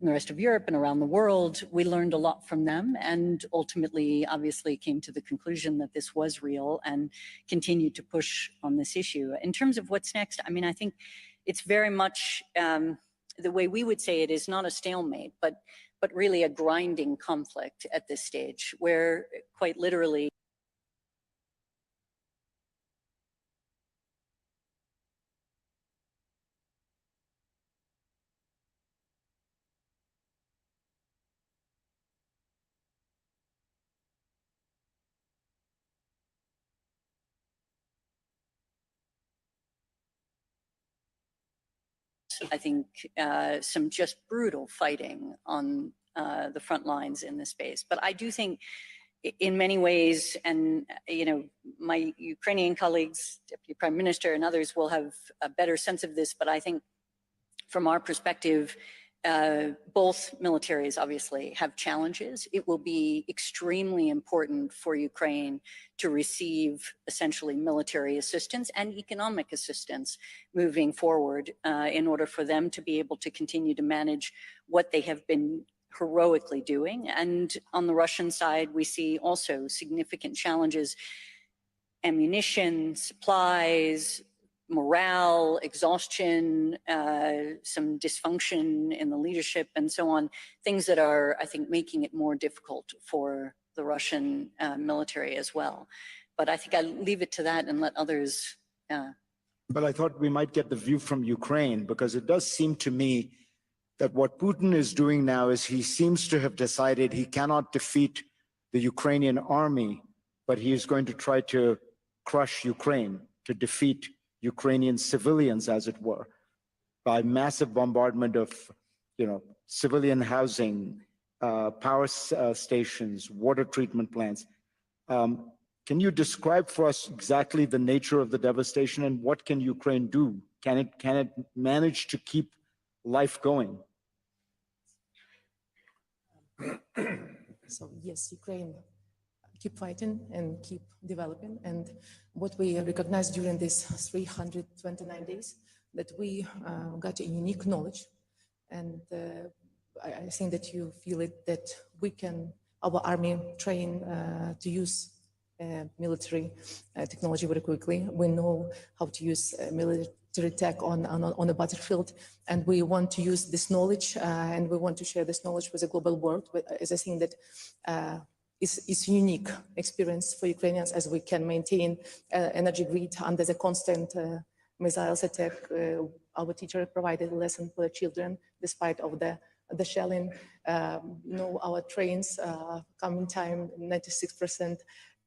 in the rest of Europe and around the world. We learned a lot from them and ultimately, obviously, came to the conclusion that this was real and continued to push on this issue. In terms of what's next, I mean, I think it's very much the way we would say it is not a stalemate, but really a grinding conflict at this stage, where quite literally I think some just brutal fighting on the front lines in this space. But I do think in many ways, and you know, my Ukrainian colleagues, Deputy Prime Minister and others will have a better sense of this, but I think from our perspective, both militaries obviously have challenges. It will be extremely important for Ukraine to receive essentially military assistance and economic assistance moving forward in order for them to be able to continue to manage what they have been heroically doing. And on the Russian side, we see also significant challenges: ammunition, supplies, morale, exhaustion, some dysfunction in the leadership and so on, things that are, I think, making it more difficult for the Russian military as well. But I think I'll leave it to that and let others. But I thought we might get the view from Ukraine, because it does seem to me that what Putin is doing now is he seems to have decided he cannot defeat the Ukrainian army, but he is going to try to crush Ukraine, to defeat Ukrainian civilians, as it were, by massive bombardment of, you know, civilian housing, power stations, water treatment plants. Can you describe for us exactly the nature of the devastation and what can Ukraine do? Can it manage to keep life going? So yes, Ukraine keep fighting and keep developing. And what we recognized during these 329 days, that we got a unique knowledge. And I think that you feel it, that we can, our army train to use military technology very quickly. We know how to use military tech on a battlefield, and we want to use this knowledge and we want to share this knowledge with the global world. As I think that is unique experience for Ukrainians, as we can maintain energy grid under the constant missiles attack. Our teacher provided a lesson for the children despite of the shelling. You know, our trains come in time 96%.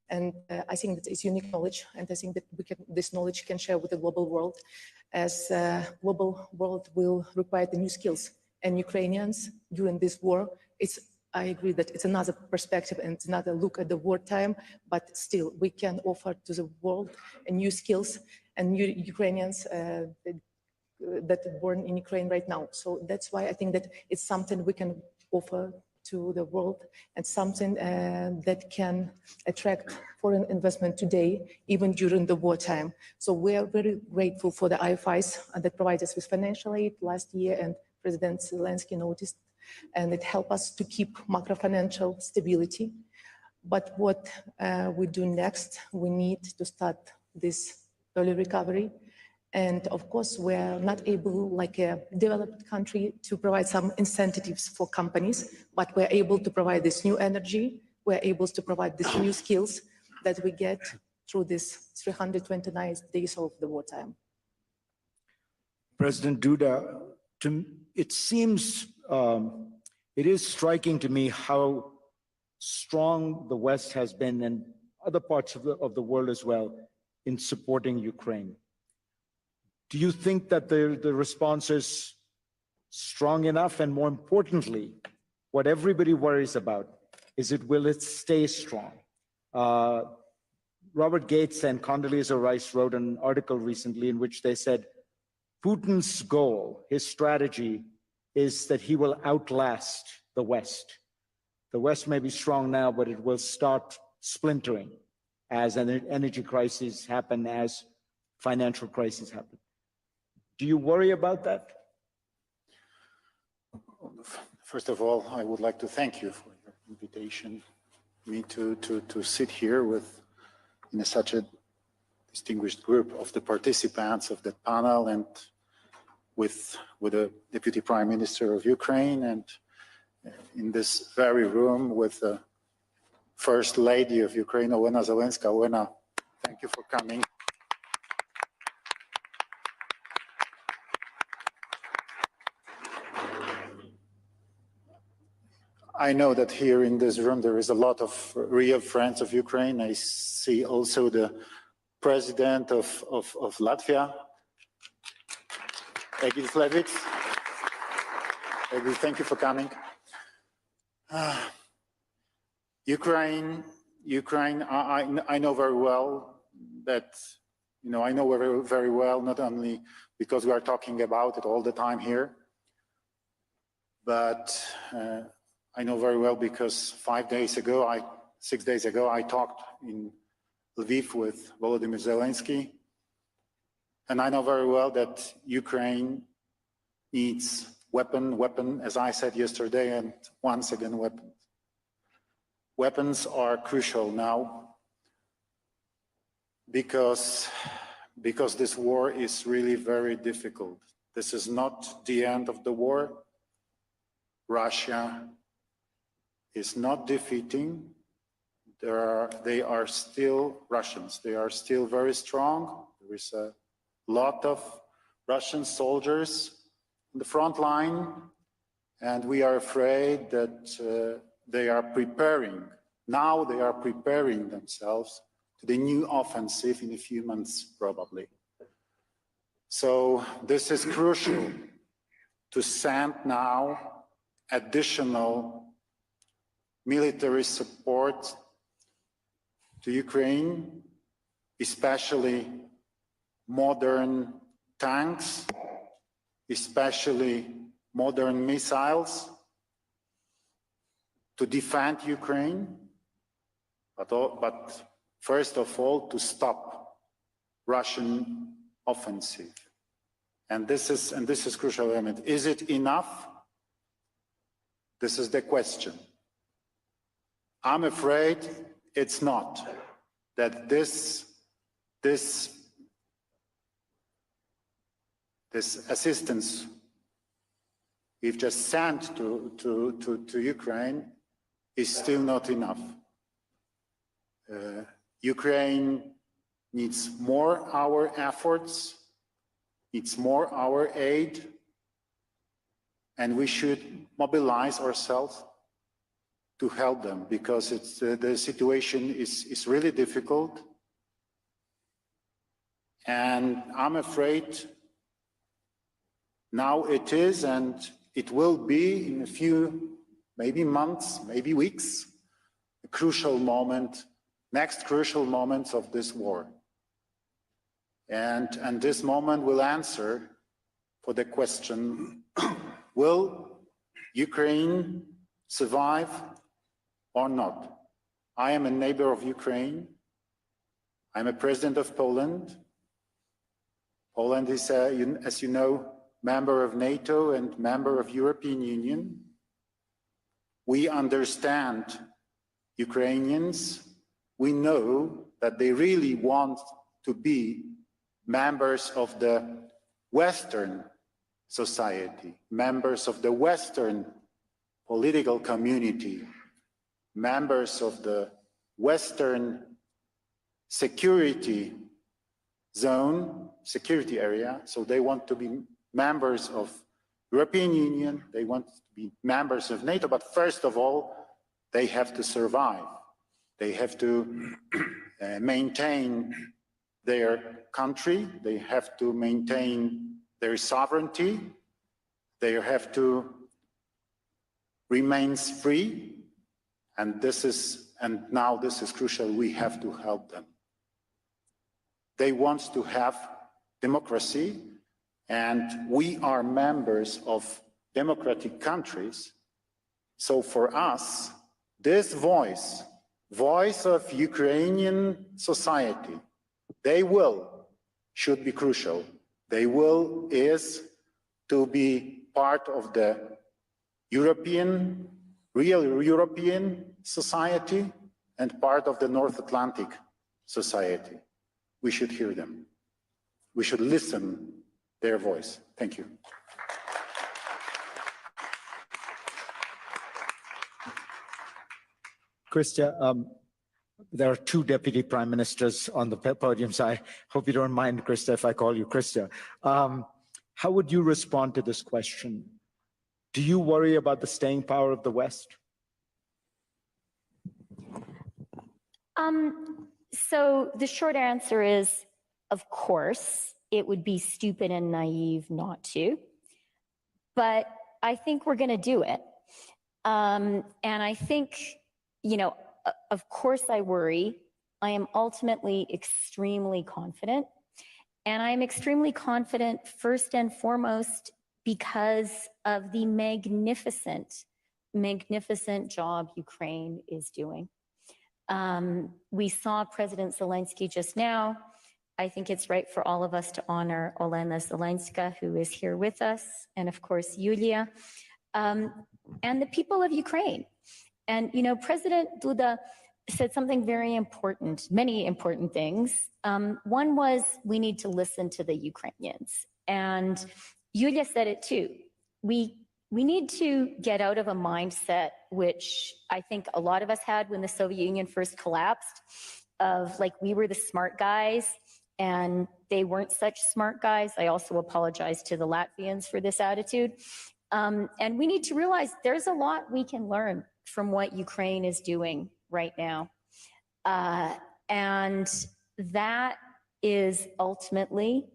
And I think that it's unique knowledge, and I think that this knowledge can share with the global world, as global world will require the new skills. And Ukrainians during this war, I agree that it's another perspective and it's another look at the wartime, but still we can offer to the world new skills and new Ukrainians that are born in Ukraine right now. So that's why I think that it's something we can offer to the world, and something that can attract foreign investment today, even during the wartime. So we are very grateful for the IFIs that provide us with financial aid last year, and President Zelensky noticed, and it helped us to keep macro-financial stability. But what we do next, we need to start this early recovery. And of course, we're not able, like a developed country, to provide some incentives for companies, but we're able to provide this new energy, we're able to provide these new skills that we get through this 329 days of the wartime. President Duda, it seems, it is striking to me how strong the West has been, and other parts of the world as well, in supporting Ukraine. Do you think that the response is strong enough? And more importantly, what everybody worries about is will it stay strong? Robert Gates and Condoleezza Rice wrote an article recently in which they said Putin's goal, his strategy, is that he will outlast the West. The West may be strong now, but it will start splintering as an energy crisis happen, as financial crises happen. Do you worry about that? First of all, I would like to thank you for your invitation, me to sit here with in such a distinguished group of the participants of that panel, and with the Deputy Prime Minister of Ukraine, and in this very room with the First Lady of Ukraine, Olena Zelenska. Olena, thank you for coming. I know that here in this room there is a lot of real friends of Ukraine. I see also the President of Latvia, Egils Levits. Egils, thank you for coming. Ukraine, I know very well that, I know very well, not only because we are talking about it all the time here, but I know very well because 6 days ago, I talked in Lviv with Volodymyr Zelensky, and I know very well that Ukraine needs weapon, as I said yesterday, and once again, weapons. Weapons are crucial now because this war is really very difficult. This is not the end of the war. Russia is not defeating. They are still Russians. They are still very strong. There is a lot of Russian soldiers on the front line, and we are afraid that they are preparing themselves to the new offensive in a few months, probably. So this is crucial to send now additional military support to Ukraine, especially modern tanks, especially modern missiles, to defend Ukraine, but first of all, to stop Russian offensive. And this is crucial element. Is it enough? This is the question. I'm afraid it's not. That this assistance we've just sent to Ukraine is still not enough. Ukraine needs more our efforts, needs more our aid, and we should mobilize ourselves to help them, because the situation is really difficult. And I'm afraid now it is, and it will be in a few, maybe months, maybe weeks, a crucial moment, next crucial moments of this war. And this moment will answer for the question, will Ukraine survive or not? I am a neighbor of Ukraine. I'm a president of Poland. Poland is, as you know, member of NATO and member of European Union. We understand Ukrainians. We know that they really want to be members of the Western society, members of the Western political community, members of the Western security zone, security area. So they want to be members of European Union, they want to be members of NATO, but first of all, they have to survive. They have to maintain their country, they have to maintain their sovereignty, they have to remain free, and now this is crucial, we have to help them. They want to have democracy, and we are members of democratic countries. So for us, this voice of Ukrainian society, should be crucial. Is to be part of the European, real European society and part of the North Atlantic society. We should hear them. We should listen their voice. Thank you. Chrustia, there are two deputy prime ministers on the podium, so I hope you don't mind, Chrustia, if I call you Chrustia. How would you respond to this question? Do you worry about the staying power of the West? So the short answer is, of course, it would be stupid and naive not to, but I think we're going to do it. And I think, you know, of course I worry. I am ultimately extremely confident. And I'm extremely confident first and foremost because of the magnificent, magnificent job Ukraine is doing. We saw President Zelensky just now. I think it's right for all of us to honor Olena Zelenska, who is here with us, and of course, Yulia, and the people of Ukraine. And, you know, President Duda said something very important, many important things. One was we need to listen to the Ukrainians. And Yulia said it too. We need to get out of a mindset, which I think a lot of us had when the Soviet Union first collapsed, of like we were the smart guys and they weren't such smart guys. I also apologize to the Latvians for this attitude. And we need to realize there's a lot we can learn from what Ukraine is doing right now. And that is ultimately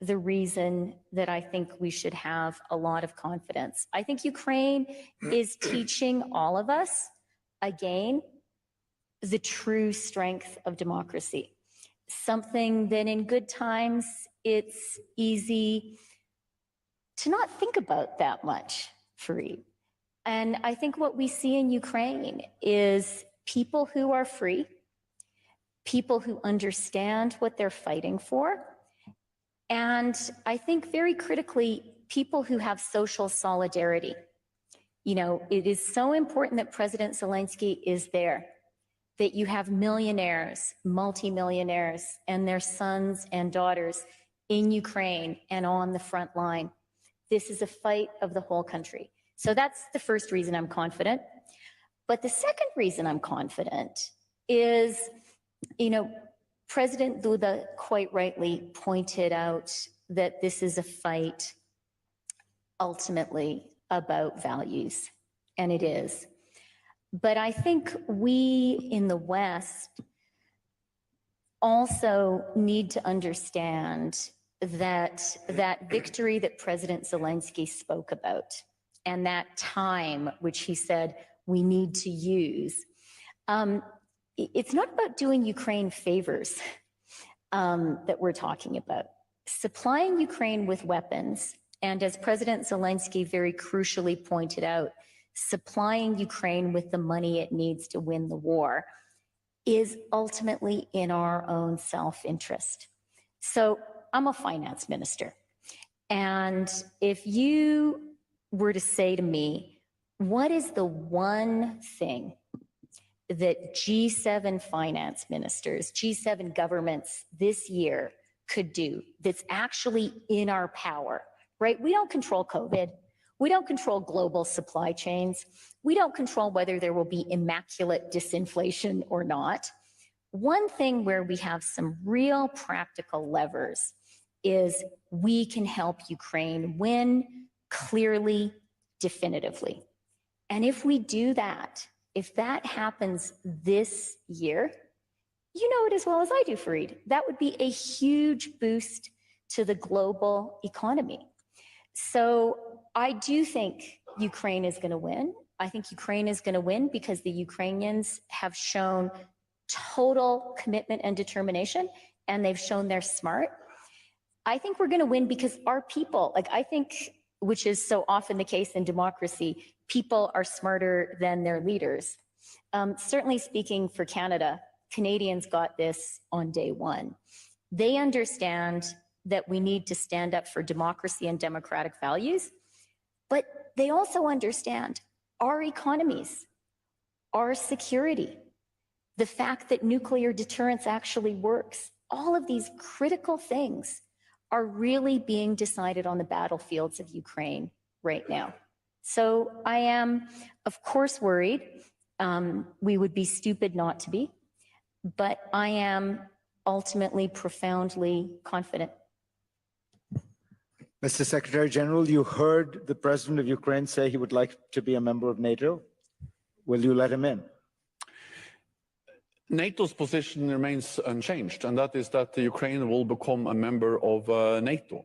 the reason that I think we should have a lot of confidence. I think Ukraine is teaching all of us, again, the true strength of democracy. Something that in good times, it's easy to not think about that much, Fareed. And I think what we see in Ukraine is people who are free, people who understand what they're fighting for, and I think very critically, people who have social solidarity. You know, it is so important that President Zelensky is there, that you have millionaires, multimillionaires, and their sons and daughters in Ukraine and on the front line. This is a fight of the whole country. So that's the first reason I'm confident. But the second reason I'm confident is, you know, President Duda quite rightly pointed out that this is a fight ultimately about values, and it is. But I think we in the West also need to understand that that victory that President Zelensky spoke about and that time which he said we need to use, it's not about doing Ukraine favors that we're talking about. Supplying Ukraine with weapons, and as President Zelensky very crucially pointed out, supplying Ukraine with the money it needs to win the war is ultimately in our own self-interest. So I'm a finance minister. And if you were to say to me, what is the one thing that G7 finance ministers, G7 governments this year could do that's actually in our power, right? We don't control COVID. We don't control global supply chains. We don't control whether there will be immaculate disinflation or not. One thing where we have some real practical levers is we can help Ukraine win clearly, definitively. And if we do that, if that happens this year, you know it as well as I do, Fareed, that would be a huge boost to the global economy. So I do think Ukraine is going to win. I think Ukraine is going to win because the Ukrainians have shown total commitment and determination, and they've shown they're smart. I think we're going to win because our people, like I think, which is so often the case in democracy, people are smarter than their leaders. Certainly speaking for Canada, Canadians got this on day one. They understand that we need to stand up for democracy and democratic values. But they also understand our economies, our security, the fact that nuclear deterrence actually works. All of these critical things are really being decided on the battlefields of Ukraine right now. So I am, of course, worried. We would be stupid not to be, but I am ultimately profoundly confident. Mr. Secretary General, you heard the president of Ukraine say he would like to be a member of NATO. Will you let him in? NATO's position remains unchanged, and that is that Ukraine will become a member of NATO.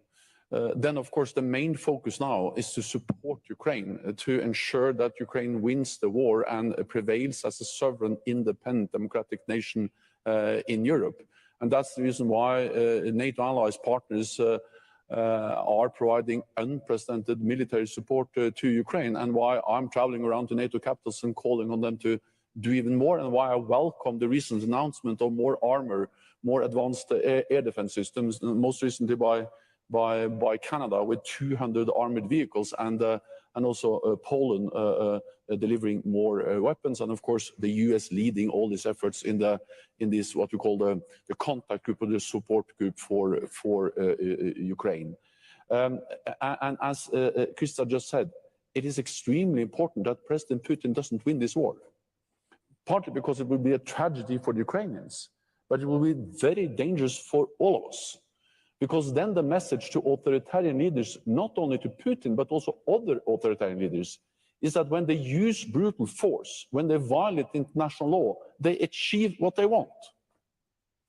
Then, of course, the main focus now is to support Ukraine, to ensure that Ukraine wins the war and prevails as a sovereign, independent, democratic nation in Europe. And that's the reason why NATO allies, partners, are providing unprecedented military support to Ukraine, and why I'm traveling around to NATO capitals and calling on them to do even more, and why I welcome the recent announcement of more armor, more advanced air defense systems, most recently by Canada with 200 armored vehicles, and also Poland delivering more weapons, and of course the US leading all these efforts in this what we call the contact group or the support group for Ukraine. And as Chrustia just said, it is extremely important that President Putin doesn't win this war. Partly because it will be a tragedy for the Ukrainians, but it will be very dangerous for all of us. Because then the message to authoritarian leaders, not only to Putin, but also other authoritarian leaders, is that when they use brutal force, when they violate international law, they achieve what they want.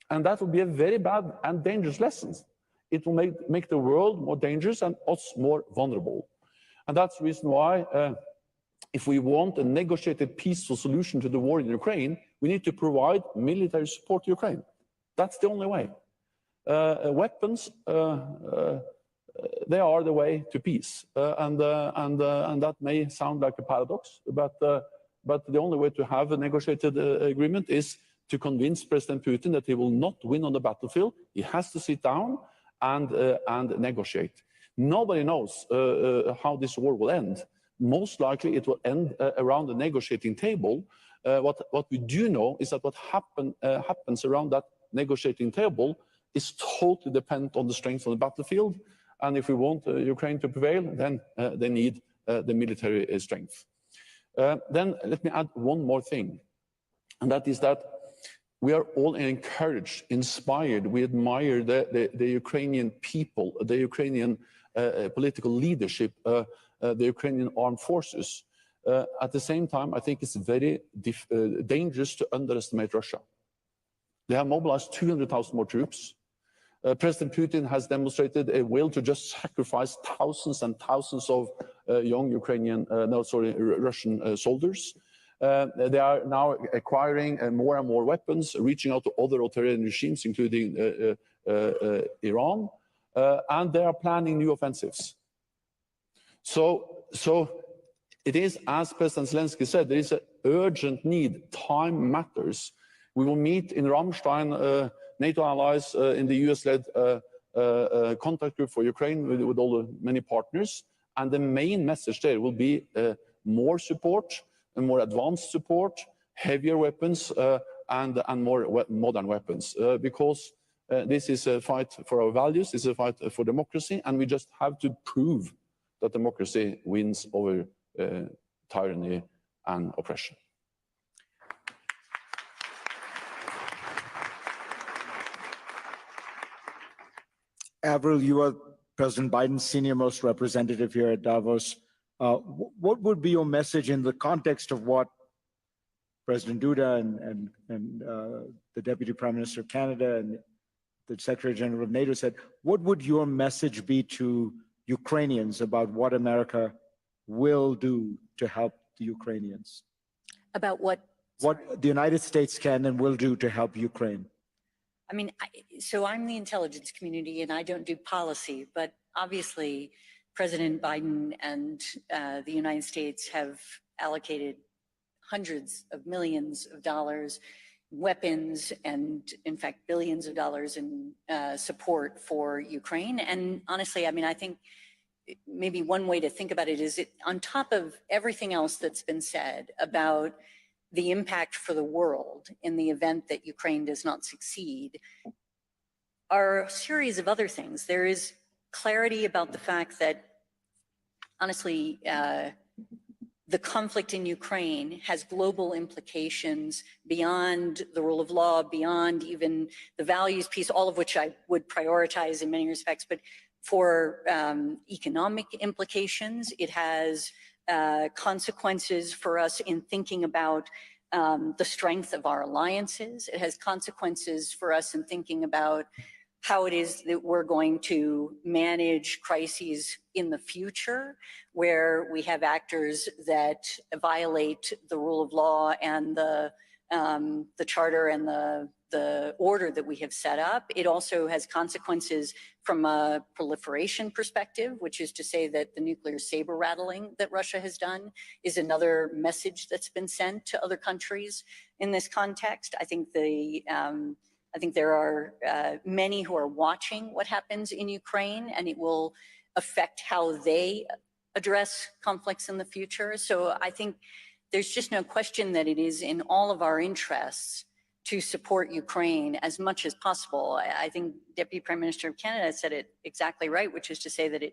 And that will be a very bad and dangerous lesson. It will make the world more dangerous and us more vulnerable. And that's the reason why if we want a negotiated peaceful solution to the war in Ukraine, we need to provide military support to Ukraine. That's the only way. Weapons, they are the way to peace, and that may sound like a paradox, but the only way to have a negotiated agreement is to convince President Putin that he will not win on the battlefield. He has to sit down and negotiate. Nobody knows how this war will end. Most likely, it will end around the negotiating table. What we do know is that what happens around that negotiating table is totally dependent on the strength of the battlefield. And if we want Ukraine to prevail, then they need the military strength. Then let me add one more thing, and that is that we are all encouraged, inspired, we admire the Ukrainian people, the Ukrainian political leadership, the Ukrainian armed forces. At the same time, I think it's very dangerous to underestimate Russia. They have mobilized 200,000 more troops. President Putin has demonstrated a will to just sacrifice thousands and thousands of young Russian soldiers. They are now acquiring more and more weapons, reaching out to other authoritarian regimes, including Iran, and they are planning new offensives. So it is, as President Zelensky said, there is an urgent need. Time matters. We will meet in Ramstein, NATO allies in the US-led contact group for Ukraine with all the many partners. And the main message there will be more support, and more advanced support, heavier weapons, and more modern weapons. Because this is a fight for our values, this is a fight for democracy, and we just have to prove that democracy wins over tyranny and oppression. Avril, you are President Biden's senior-most representative here at Davos. What would be your message in the context of what President Duda and the Deputy Prime Minister of Canada and the Secretary General of NATO said? What would your message be to Ukrainians about what America will do to help the Ukrainians? About what? What the United States can and will do to help Ukraine? I mean, so I'm the intelligence community and I don't do policy, but obviously President Biden and the United States have allocated hundreds of millions of dollars, weapons, and in fact, billions of dollars in support for Ukraine. And honestly, I mean, I think maybe one way to think about it is on top of everything else that's been said about the impact for the world in the event that Ukraine does not succeed, are a series of other things. There is clarity about the fact that, honestly, the conflict in Ukraine has global implications beyond the rule of law, beyond even the values piece, all of which I would prioritize in many respects, but for economic implications, it has consequences for us in thinking about the strength of our alliances. It has consequences for us in thinking about how it is that we're going to manage crises in the future, where we have actors that violate the rule of law and the charter and the order that we have set up. It also has consequences from a proliferation perspective, which is to say that the nuclear saber rattling that Russia has done is another message that's been sent to other countries in this context. I think there are many who are watching what happens in Ukraine, and it will affect how they address conflicts in the future. So I think there's just no question that it is in all of our interests to support Ukraine as much as possible. I think Deputy Prime Minister of Canada said it exactly right, which is to say that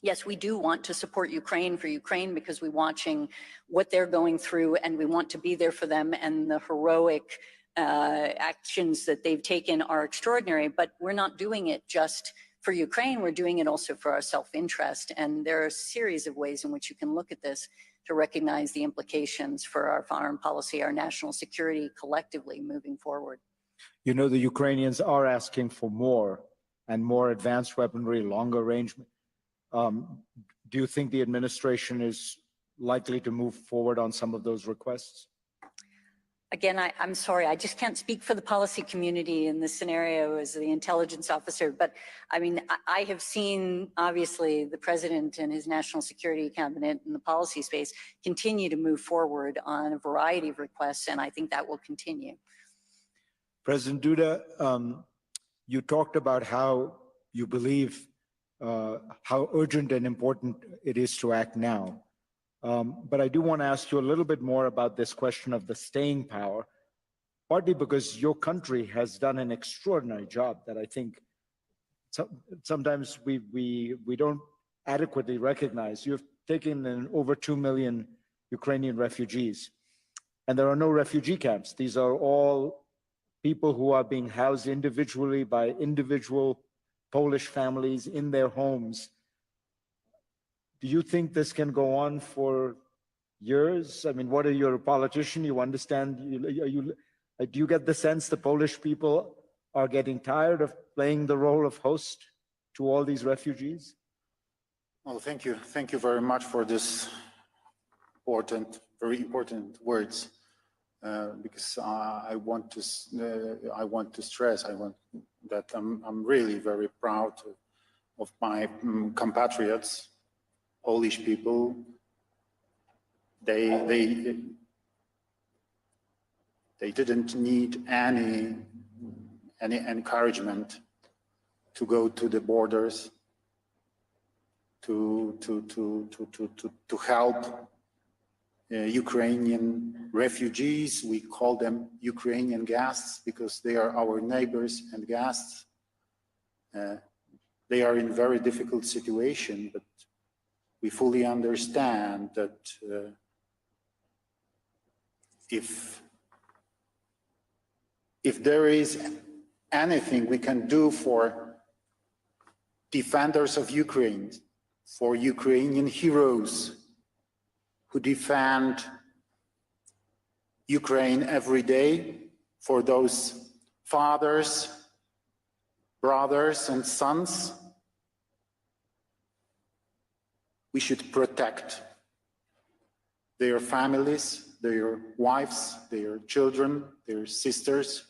yes, we do want to support Ukraine for Ukraine because we're watching what they're going through and we want to be there for them, and the heroic actions that they've taken are extraordinary, but we're not doing it just for Ukraine, we're doing it also for our self-interest. And there are a series of ways in which you can look at this to recognize the implications for our foreign policy, our national security collectively moving forward. You know, the Ukrainians are asking for more and more advanced weaponry, longer range. Do you think the administration is likely to move forward on some of those requests? Again, I'm sorry, I just can't speak for the policy community in this scenario as the intelligence officer, but I mean, I have seen, obviously, the president and his national security cabinet in the policy space continue to move forward on a variety of requests, and I think that will continue. President Duda, you talked about how you believe how urgent and important it is to act now. But I do want to ask you a little bit more about this question of the staying power, partly because your country has done an extraordinary job that I think sometimes we don't adequately recognize. You've taken in over 2 million Ukrainian refugees, and there are no refugee camps. These are all people who are being housed individually by individual Polish families in their homes. Do you think this can go on for years? I mean, what are you, a politician? You understand, do you get the sense the Polish people are getting tired of playing the role of host to all these refugees? Well, thank you. Thank you very much for this important, very important words, because I want to stress that I'm really very proud of my compatriots, Polish people. They didn't need any encouragement to go to the borders to help Ukrainian refugees. We call them Ukrainian guests because they are our neighbors and guests. They are in very difficult situation, but we fully understand that if there is anything we can do for defenders of Ukraine, for Ukrainian heroes who defend Ukraine every day, for those fathers, brothers and sons, we should protect their families, their wives, their children, their sisters,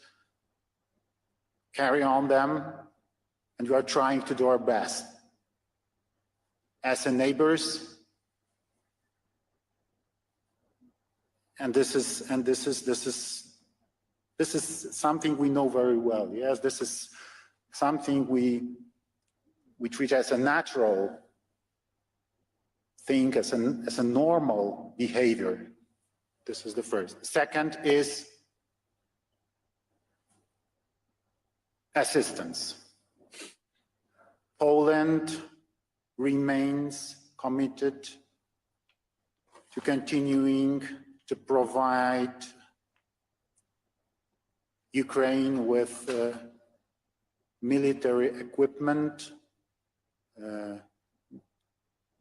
carry on them, and we are trying to do our best. As a neighbors, and this is something we know very well. Yes, this is something we treat as a natural thing as a normal behavior. This is the first. Second is assistance. Poland remains committed to continuing to provide Ukraine with military equipment.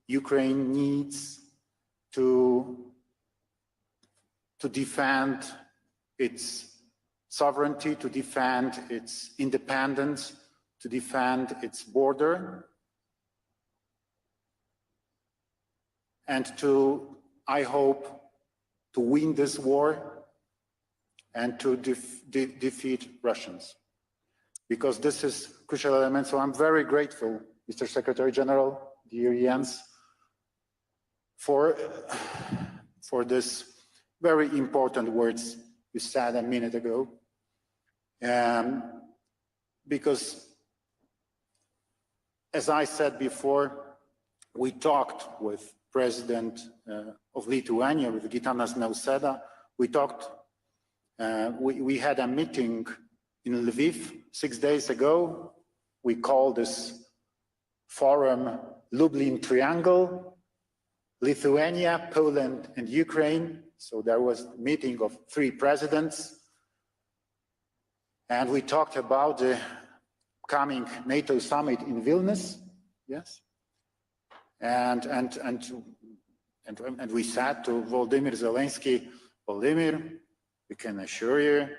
Ukraine needs to defend its sovereignty, to defend its independence, to defend its border, and to, I hope, to win this war and to defeat Russians, because this is a crucial element. So I'm very grateful, Mr. Secretary General, dear Jens, for this very important words you said a minute ago, because as I said before, we talked with President of Lithuania, with Gitanas Nausėda. We talked, we had a meeting in Lviv 6 days ago. We called this forum Lublin Triangle, Lithuania, Poland, and Ukraine. So there was a meeting of 3 presidents. And we talked about the coming NATO summit in Vilnius, yes? And we said to Volodymyr Zelensky, Volodymyr, we can assure you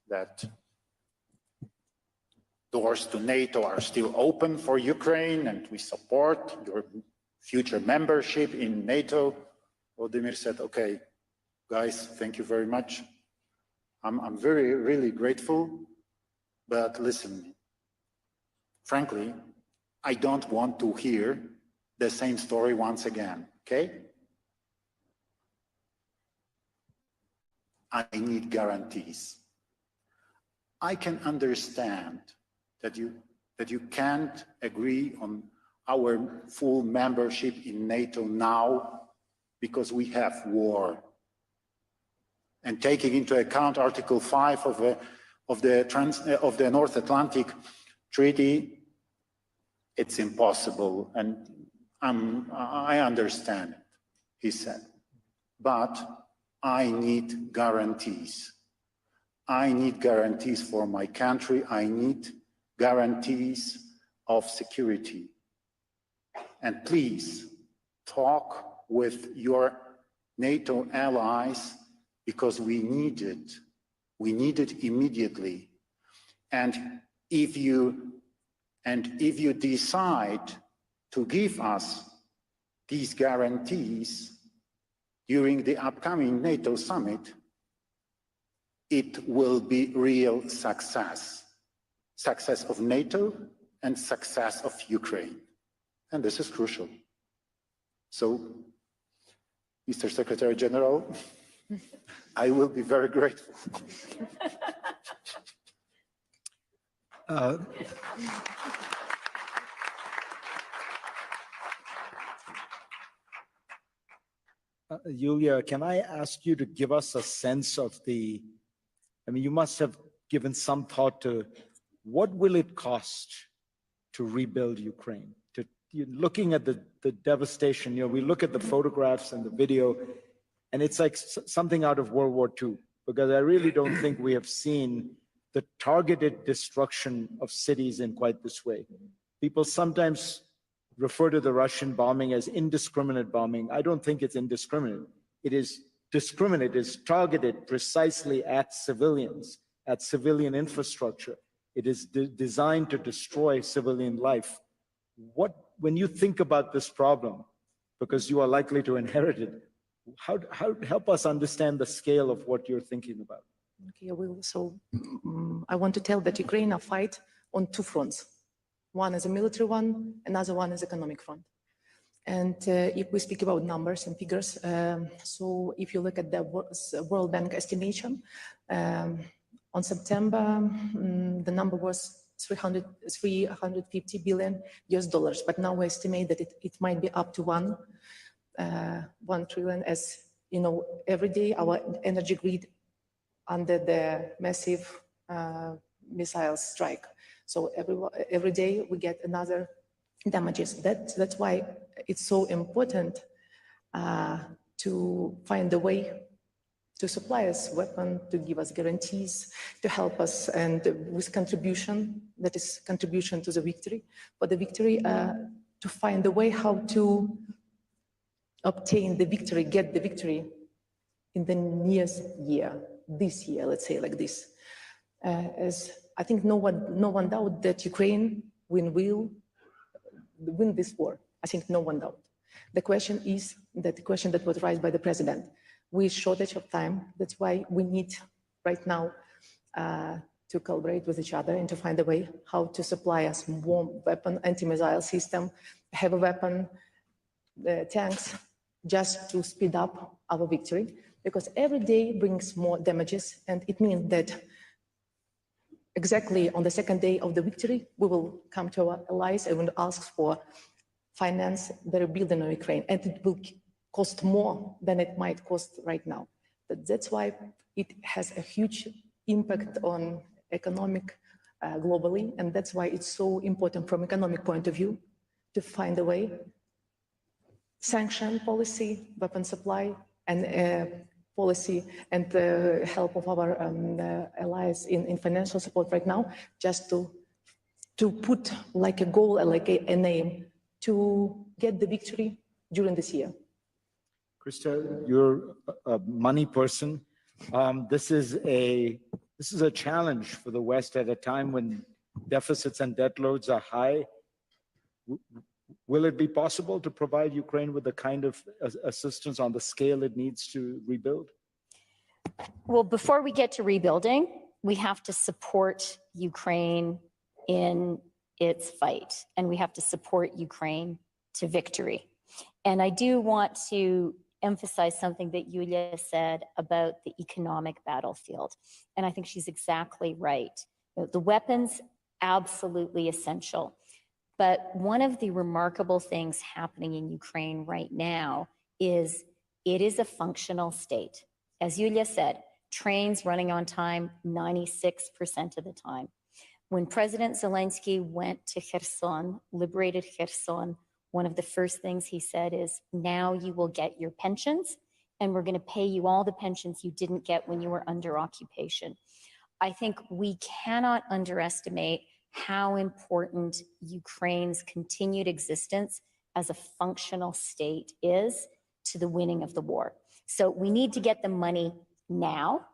that doors to NATO are still open for Ukraine, and we support your future membership in NATO. Volodymyr said, okay, guys, thank you very much. I'm really grateful, but listen, frankly, I don't want to hear the same story once again, okay? I need guarantees. I can understand that you can't agree on our full membership in NATO now because we have war. And taking into account Article 5 of the North Atlantic Treaty, it's impossible, and I understand it, he said. But I need guarantees. I need guarantees for my country. I need guarantees of security. And please talk with your NATO allies, because we need it. We need it immediately. And if you decide to give us these guarantees during the upcoming NATO summit, it will be real success. Success of NATO and success of Ukraine. And this is crucial. So, Mr. Secretary General, I will be very grateful. Yulia, can I ask you to give us a sense of I mean, you must have given some thought to what will it cost to rebuild Ukraine? Looking at the devastation, we look at the photographs and the video, and it's like something out of World War II, because I really don't think we have seen the targeted destruction of cities in quite this way. People sometimes refer to the Russian bombing as indiscriminate bombing. I don't think it's indiscriminate. It is discriminate, it's targeted precisely at civilians, at civilian infrastructure. It is designed to destroy civilian life. When you think about this problem, because you are likely to inherit it, how help us understand the scale of what you're thinking about? Okay, I want to tell that Ukraine are fight on 2 fronts. One is a military one, another one is economic front. And if we speak about numbers and figures, so if you look at the World Bank estimation, on September, the number was $350 billion, but now we estimate that it might be up to $1 1 trillion, as you know, every day our energy grid under the massive missile strike. So every day we get another damages. That's why it's so important to find a way to supply us weapons, to give us guarantees, to help us, and with contribution, that is contribution to the victory, for the victory, to find a way how to obtain the victory, get the victory in the nearest year, this year, let's say like this. As I think no one doubt that Ukraine will win this war. I think no one doubt. The question is that the question that was raised by the president. We shortage of time. That's why we need right now to collaborate with each other and to find a way how to supply us more weapon, anti-missile system, heavy weapon, tanks, just to speed up our victory. Because every day brings more damages, and it means that exactly on the second day of the victory, we will come to our allies and will ask for finance the rebuilding of Ukraine, and it will cost more than it might cost right now. But that's why it has a huge impact on economic globally, and that's why it's so important from economic point of view to find a way, sanction policy, weapon supply, and policy, and the help of our allies in financial support right now, just to put like a goal, like an aim to get the victory during this year. Chrustia, you're a money person. This is a challenge for the West at a time when deficits and debt loads are high. Will it be possible to provide Ukraine with the kind of assistance on the scale it needs to rebuild? Well, before we get to rebuilding, we have to support Ukraine in its fight, and we have to support Ukraine to victory. And I do want to emphasize something that Yulia said about the economic battlefield. And I think she's exactly right. The weapons, absolutely essential. But one of the remarkable things happening in Ukraine right now is it is a functional state. As Yulia said, trains running on time 96% of the time. When President Zelensky went to Kherson, liberated Kherson, one of the first things he said is, now you will get your pensions, and we're going to pay you all the pensions you didn't get when you were under occupation. I think we cannot underestimate how important Ukraine's continued existence as a functional state is to the winning of the war. So we need to get the money now.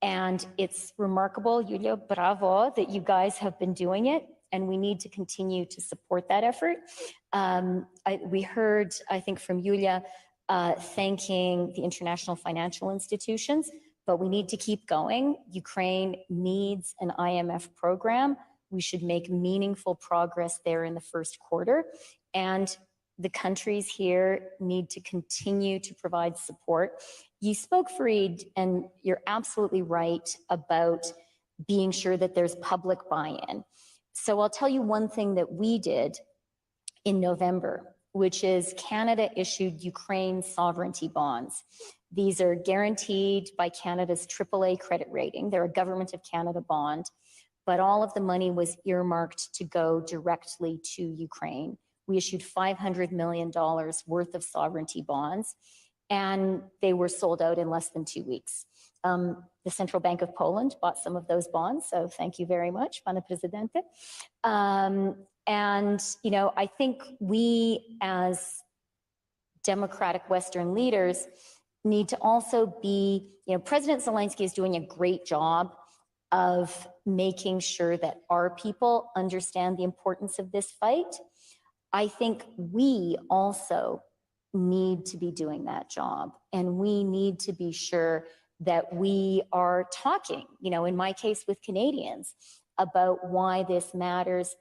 And it's remarkable, Yulia, bravo, that you guys have been doing it. And we need to continue to support that effort. We heard, I think, from Yulia thanking the international financial institutions, but we need to keep going. Ukraine needs an IMF program. We should make meaningful progress there in the first quarter. And the countries here need to continue to provide support. You spoke, Fareed, and you're absolutely right about being sure that there's public buy-in. So I'll tell you one thing that we did in November, which is Canada issued Ukraine sovereignty bonds. These are guaranteed by Canada's AAA credit rating. They're a Government of Canada bond, but all of the money was earmarked to go directly to Ukraine. We issued $500 million worth of sovereignty bonds, and they were sold out in less than 2 weeks. The Central Bank of Poland bought some of those bonds, so thank you very much, Pane Presidente. And, you know, I think we as democratic Western leaders need to also be, you know, President Zelensky is doing a great job of making sure that our people understand the importance of this fight. I think we also need to be doing that job, and we need to be sure that we are talking, you know, in my case with Canadians, about why this matters.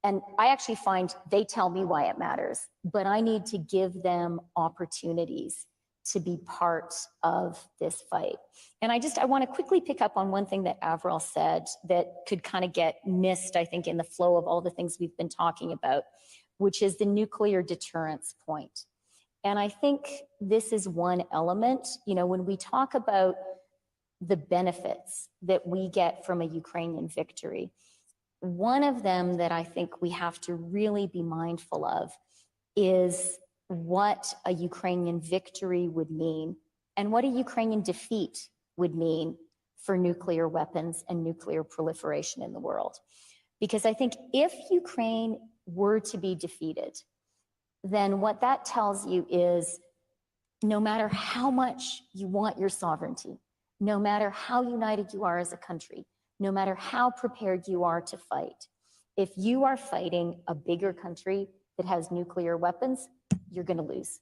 And I actually find they tell me why it matters, but I need to give them opportunities to be part of this fight. And I want to quickly pick up on one thing that Avril said that could kind of get missed, I think, in the flow of all the things we've been talking about, which is the nuclear deterrence point. And I think this is one element, you know, when we talk about the benefits that we get from a Ukrainian victory, one of them that I think we have to really be mindful of is what a Ukrainian victory would mean and what a Ukrainian defeat would mean for nuclear weapons and nuclear proliferation in the world. Because I think if Ukraine were to be defeated, then what that tells you is no matter how much you want your sovereignty, no matter how united you are as a country, no matter how prepared you are to fight, if you are fighting a bigger country that has nuclear weapons, you're going to lose.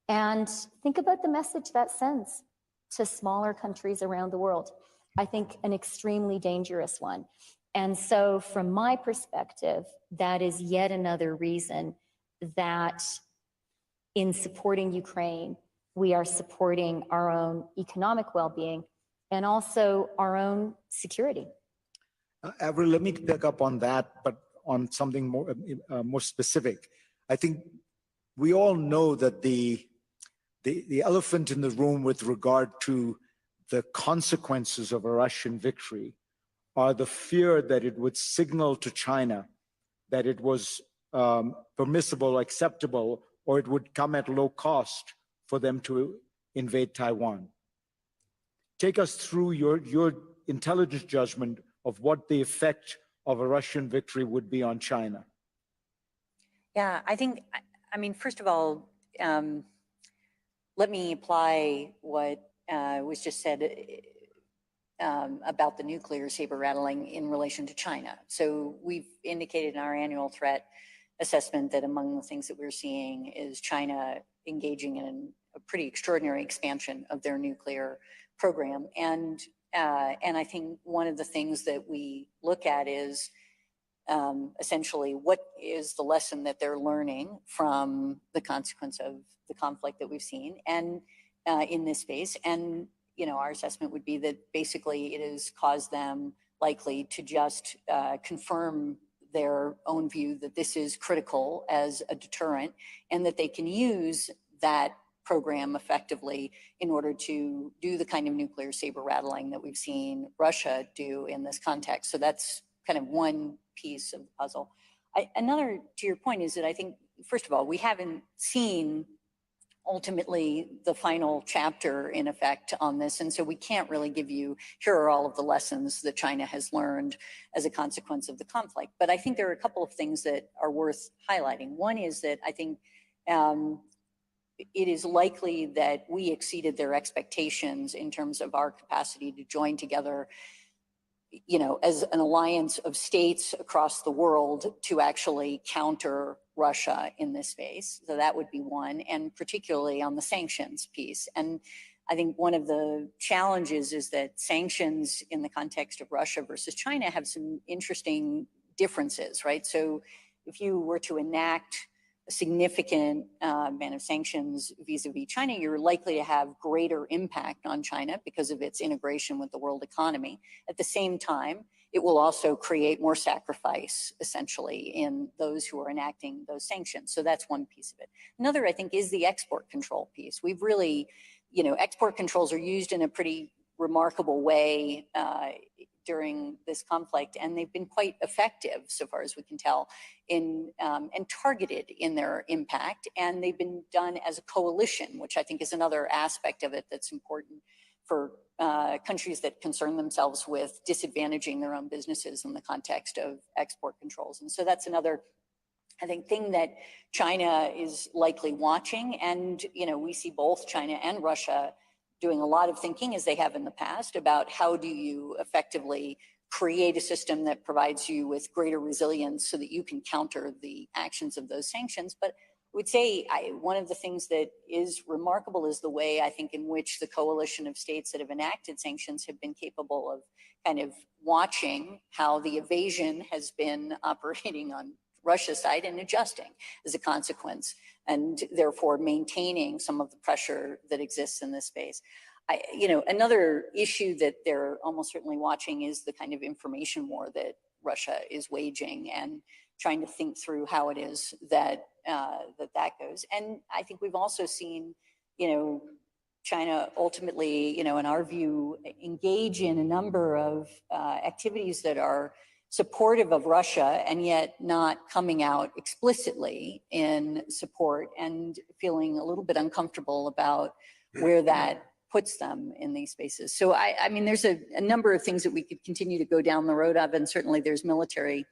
And think about the message that sends to smaller countries around the world. I think an extremely dangerous one. And so from my perspective, that is yet another reason that in supporting Ukraine, we are supporting our own economic well-being and also our own security. Avril, let me pick up on that, but on something more specific. I think we all know that the elephant in the room with regard to the consequences of a Russian victory are the fear that it would signal to China that it was permissible, acceptable, or it would come at low cost for them to invade Taiwan. Take us through your intelligent judgment of what the effect of a Russian victory would be on China. Yeah, I mean, first of all, let me apply what was just said about the nuclear saber rattling in relation to China. So we've indicated in our annual threat assessment that among the things that we're seeing is China engaging in a pretty extraordinary expansion of their nuclear program. And I think one of the things that we look at is essentially what is the lesson that they're learning from the consequence of the conflict that we've seen and in this space. And, you know, our assessment would be that basically it has caused them likely to just confirm their own view that this is critical as a deterrent and that they can use that program effectively in order to do the kind of nuclear saber rattling that we've seen Russia do in this context. So that's kind of one piece of the puzzle. Another, to your point, is that I think, first of all, we haven't seen ultimately the final chapter in effect on this. And so we can't really give you, here are all of the lessons that China has learned as a consequence of the conflict. But I think there are a couple of things that are worth highlighting. One is that I think it is likely that we exceeded their expectations in terms of our capacity to join together, you know, as an alliance of states across the world to actually counter Russia in this space. So that would be one, and particularly on the sanctions piece. And I think one of the challenges is that sanctions in the context of Russia versus China have some interesting differences, right? So if you were to enact a significant amount of sanctions vis-a-vis China, you're likely to have greater impact on China because of its integration with the world economy. At the same time, it will also create more sacrifice, essentially, in those who are enacting those sanctions. So that's one piece of it. Another, I think, is the export control piece. We've really, you know, export controls are used in a pretty remarkable way during this conflict, and they've been quite effective, so far as we can tell, in and targeted in their impact. And they've been done as a coalition, which I think is another aspect of it that's important for countries that concern themselves with disadvantaging their own businesses in the context of export controls. And so that's another, I think, thing that China is likely watching. And, you know, we see both China and Russia doing a lot of thinking, as they have in the past, about how do you effectively create a system that provides you with greater resilience so that you can counter the actions of those sanctions. But I would say one of the things that is remarkable is the way, I think, in which the coalition of states that have enacted sanctions have been capable of kind of watching how the evasion has been operating on Russia's side and adjusting as a consequence, and therefore maintaining some of the pressure that exists in this space. You know, another issue that they're almost certainly watching is the kind of information war that Russia is waging and trying to think through how it is that that goes. And I think we've also seen, China ultimately, in our view, engage in a number of activities that are supportive of Russia and yet not coming out explicitly in support and feeling a little bit uncomfortable about where that puts them in these spaces. So I mean, there's a number of things that we could continue to go down the road of, and certainly there's military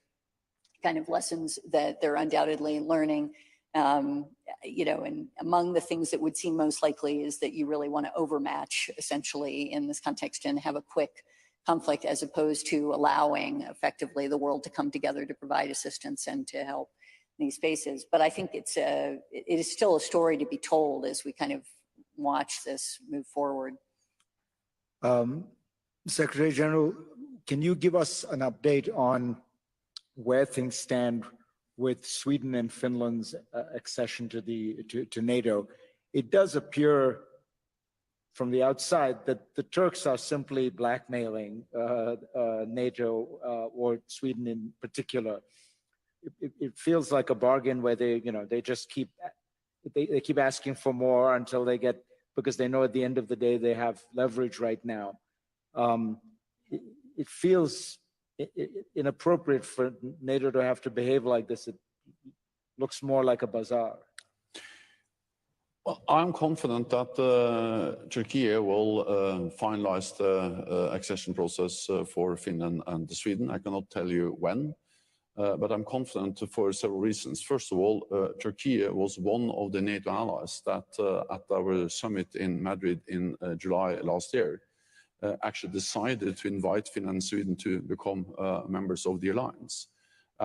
kind of lessons that they're undoubtedly learning. And among the things that would seem most likely is that you really want to overmatch essentially in this context and have a quick conflict as opposed to allowing effectively the world to come together to provide assistance and to help these spaces. But I think it is still a story to be told as we kind of watch this move forward. Secretary General, can you give us an update on where things stand with Sweden and Finland's accession to NATO? It does appear from the outside that the Turks are simply blackmailing NATO or Sweden in particular. It feels like a bargain where they just keep asking for more until they get, because they know at the end of the day they have leverage right now. It feels inappropriate for NATO to have to behave like this. It looks more like a bazaar. Well, I'm confident that Turkey will finalize the accession process for Finland and Sweden. I cannot tell you when, but I'm confident for several reasons. First of all, Turkey was one of the NATO allies that at our summit in Madrid in July last year actually decided to invite Finland and Sweden to become members of the alliance.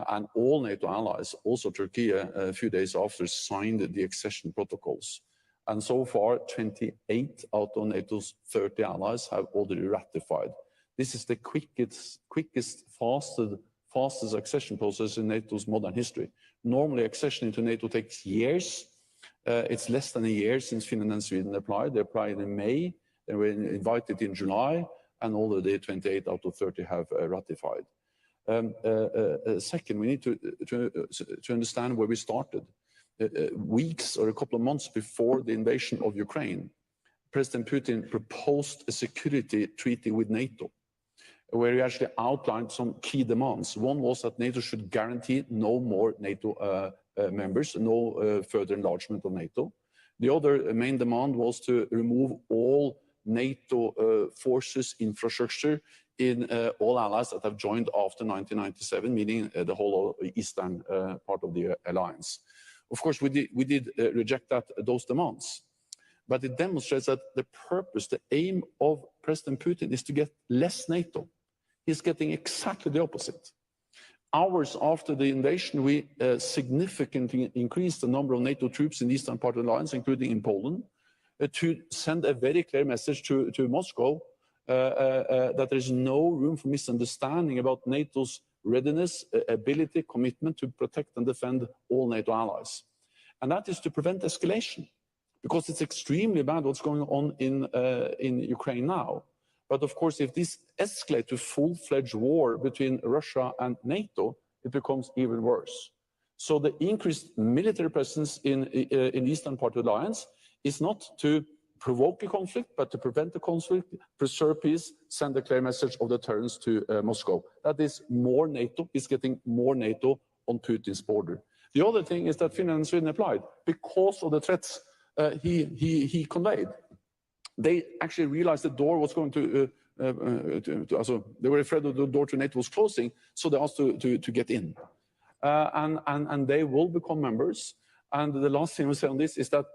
And all NATO allies, also Turkey, a few days after, signed the accession protocols. And so far, 28 out of NATO's 30 allies have already ratified. This is the quickest, fastest accession process in NATO's modern history. Normally, accession into NATO takes years. It's less than a year since Finland and Sweden applied. They applied in May. They were invited in July, and already 28 out of 30 have ratified. Second, we need to understand where we started. Weeks or a couple of months before the invasion of Ukraine, President Putin proposed a security treaty with NATO, where he actually outlined some key demands. One was that NATO should guarantee no more NATO members, no further enlargement of NATO. The other main demand was to remove all NATO forces infrastructure in all allies that have joined after 1997, meaning the whole eastern part of the alliance. Of course, we did reject those demands, but it demonstrates that the purpose, the aim of President Putin is to get less NATO. He's getting exactly the opposite. Hours after the invasion, we significantly increased the number of NATO troops in the eastern part of the alliance, including in Poland, to send a very clear message to Moscow that there is no room for misunderstanding about NATO's readiness, ability, commitment to protect and defend all NATO allies. And that is to prevent escalation, because it's extremely bad what's going on in Ukraine now. But of course, if this escalates to full-fledged war between Russia and NATO, it becomes even worse. So the increased military presence in the eastern part of the alliance is not to provoke a conflict, but to prevent the conflict, preserve peace, send a clear message of deterrence to Moscow. That is more NATO, is getting more NATO on Putin's border. The other thing is that Finland and Sweden applied because of the threats he conveyed. They actually realized the door was going they were afraid that the door to NATO was closing, so they asked to get in. And they will become members. And the last thing I will say on this is that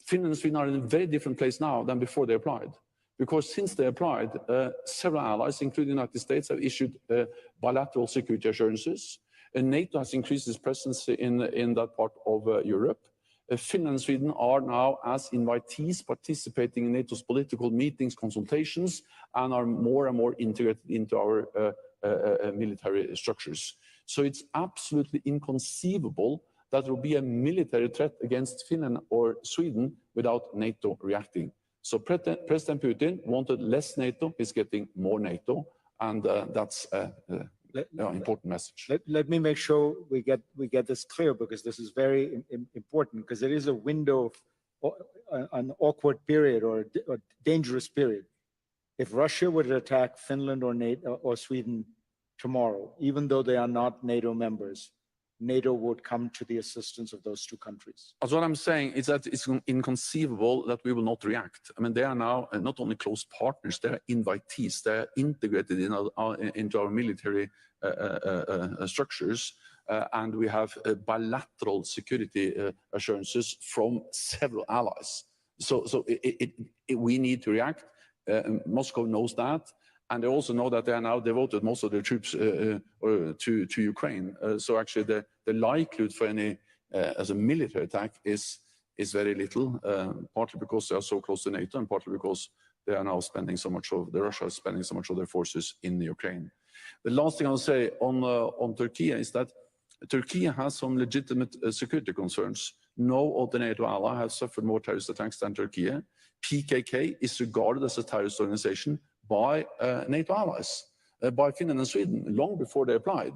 Finland and Sweden are in a very different place now than before they applied. Because since they applied, several allies, including the United States, have issued bilateral security assurances. And NATO has increased its presence in that part of Europe. Finland and Sweden are now, as invitees, participating in NATO's political meetings, consultations, and are more and more integrated into our military structures. So it's absolutely inconceivable that there will be a military threat against Finland or Sweden without NATO reacting. So President Putin wanted less NATO, he's getting more NATO, and that's important message. Let me make sure we get this clear, because this is very important, because there is a window of an awkward period or a dangerous period. If Russia would attack Finland or NATO or Sweden tomorrow, even though they are not NATO members, NATO would come to the assistance of those two countries. As what I'm saying is that it's inconceivable that we will not react. I mean, they are now not only close partners, they are invitees. They are integrated into our military structures, and we have bilateral security assurances from several allies. So we need to react. Moscow knows that. And they also know that they are now devoted most of their troops to Ukraine. So actually the likelihood for any as a military attack is very little, partly because they are so close to NATO and partly because they are now spending so much of, Russia is spending so much of their forces in the Ukraine. The last thing I'll say on Turkey is that Turkey has some legitimate security concerns. No other NATO ally has suffered more terrorist attacks than Turkey. PKK is regarded as a terrorist organization by NATO allies, by Finland and Sweden, long before they applied.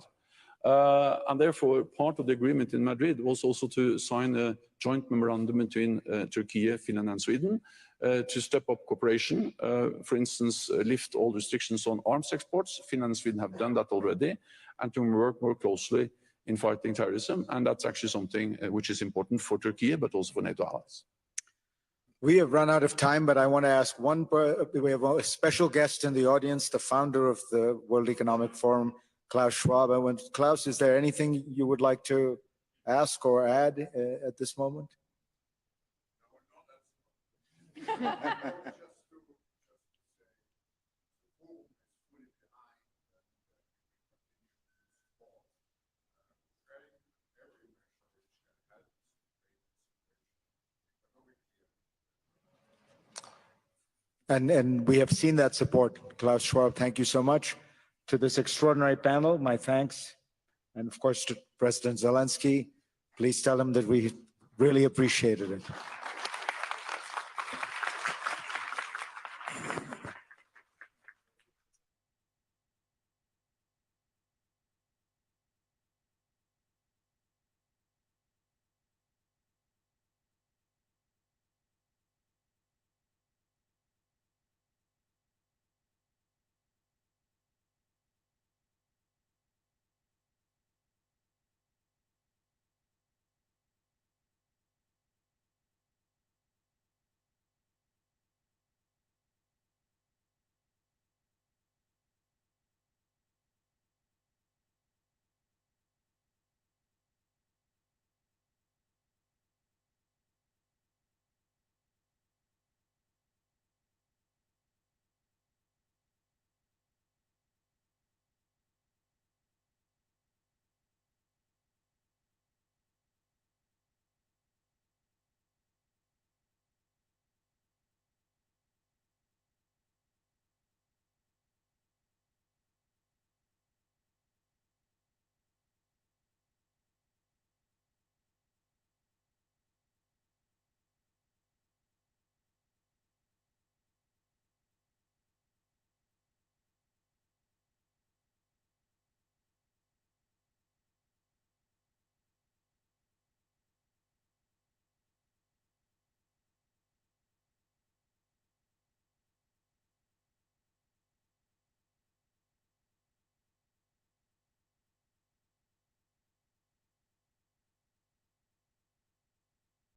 And therefore, part of the agreement in Madrid was also to sign a joint memorandum between Turkey, Finland and Sweden to step up cooperation. For instance, lift all restrictions on arms exports. Finland and Sweden have done that already, and to work more closely in fighting terrorism. And that's actually something which is important for Turkey, but also for NATO allies. We have run out of time, but I want to ask we have a special guest in the audience, the founder of the World Economic Forum, Klaus Schwab. Klaus, is there anything you would like to ask or add at this moment? And we have seen that support. Klaus Schwab, thank you so much. To this extraordinary panel, my thanks. And of course, to President Zelensky, please tell him that we really appreciated it.